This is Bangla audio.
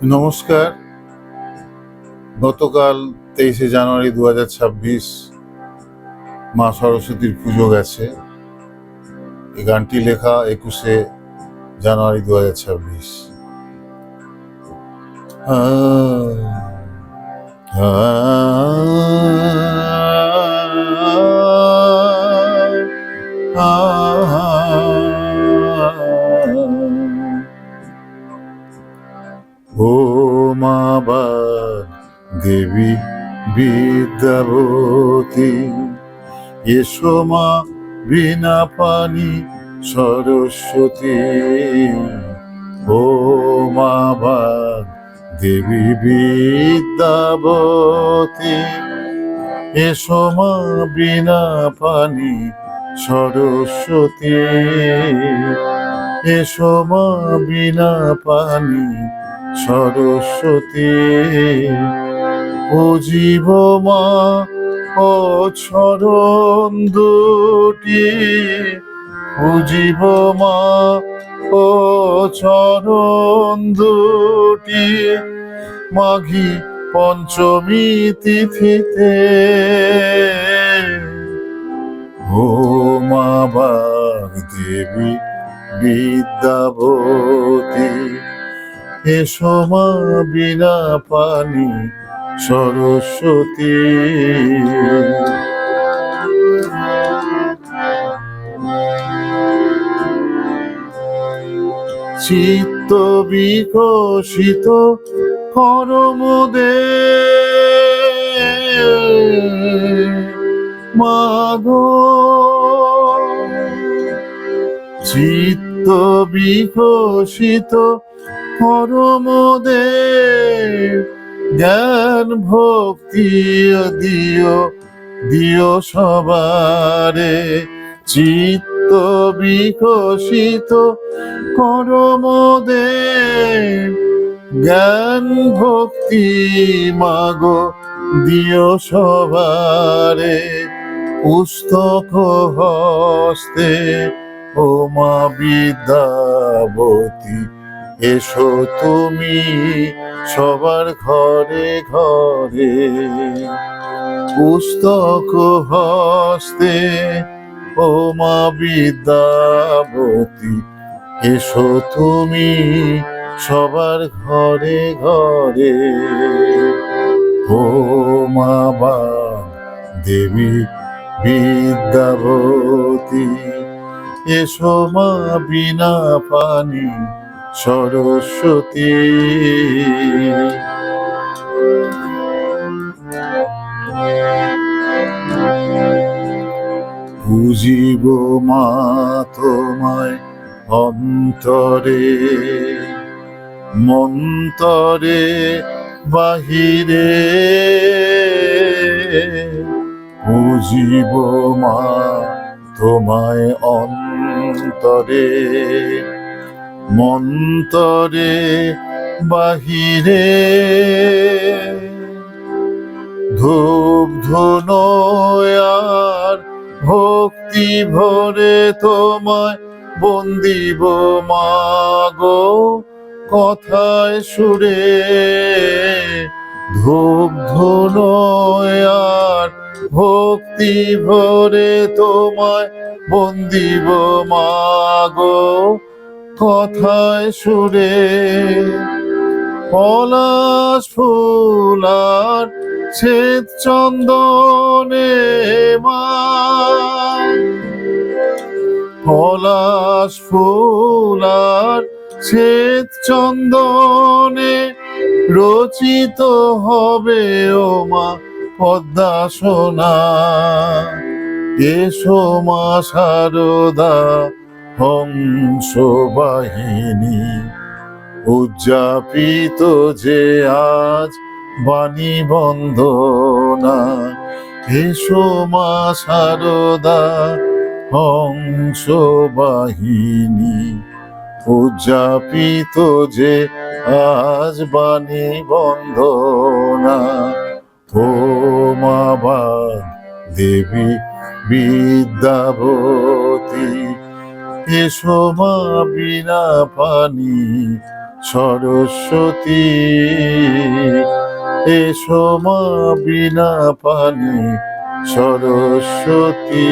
নমস্কার। গতকাল 23শে জানুয়ারি 2026 মা সরস্বতীর পুজো গেছে। এই গানটি লেখা 21শে জানুয়ারি 2026। ও মা দেবী বিদ্যাবতী, এসো মা বিনা পানি সরস্বতী। ও মা দেবী বিদ্যাবতী, এসো মা বিনা পানি সরস্বতী। এসো মা বিনা পানি সরস্বতী। ও জীব মা ও চরণ দুটি, ও জীব মা ও চরণ দুটি, মাঘী পঞ্চমী তিথিতে। ও মা দেবী বিদ্যাবতী, এসো মা বিনা পানি সরস্বতী। চিত্ত বিকশিত করমোদের মাগো, চিত্ত বিকশিত করমোদের, জ্ঞান ভক্তি দিও দিও সবারে। চিত্ত বিকশিত করমোদের, জ্ঞান ভক্তি মাগো দিও সবারে। পুস্তক হস্তে ও মা বিদ্যাবতী, এসো তুমি সবার ঘরে ঘরে। পুস্তক হস্তে ও মা বিদ্যাবতী, এসো তুমি সবার ঘরে ঘরে। ও মা দেবী বিদ্যাবতী, এসো মা বিনা পানি সরস্বতী। বুঝিব মা তোমায় অন্তরে, মন্তরে বাহিরে। বুঝিব মা তোমায় অন্তরে, মন্তরে বাহিরে। ধূপ ধুনো আর ভক্তি ভরে তোমায় বন্দিব মাগো কথায় সুরে। ধূপ ধুনো আর ভক্তি ভরে তোমায় বন্দিব মাগো কথায় সুরে। পলাশ ফুলার শ্বেত চন্দনে মা, পলাশ ফুলার শ্বেত চন্দনে রচিত হবে ও মা পদ্মাসনা। এসো মা শারদা হংস বাহিনী, উজ্জাপিত যে আজ বাণী বন্দনা। এসো মা শারদা হংস বাহিনী, উজ্জাপিত যে আজ বাণী বন্দনা। ও মা দেবী বিদ্যাবতী, এসো মা বিনা পানি সরস্বতী, এসো মা বীণা পানি সরস্বতী।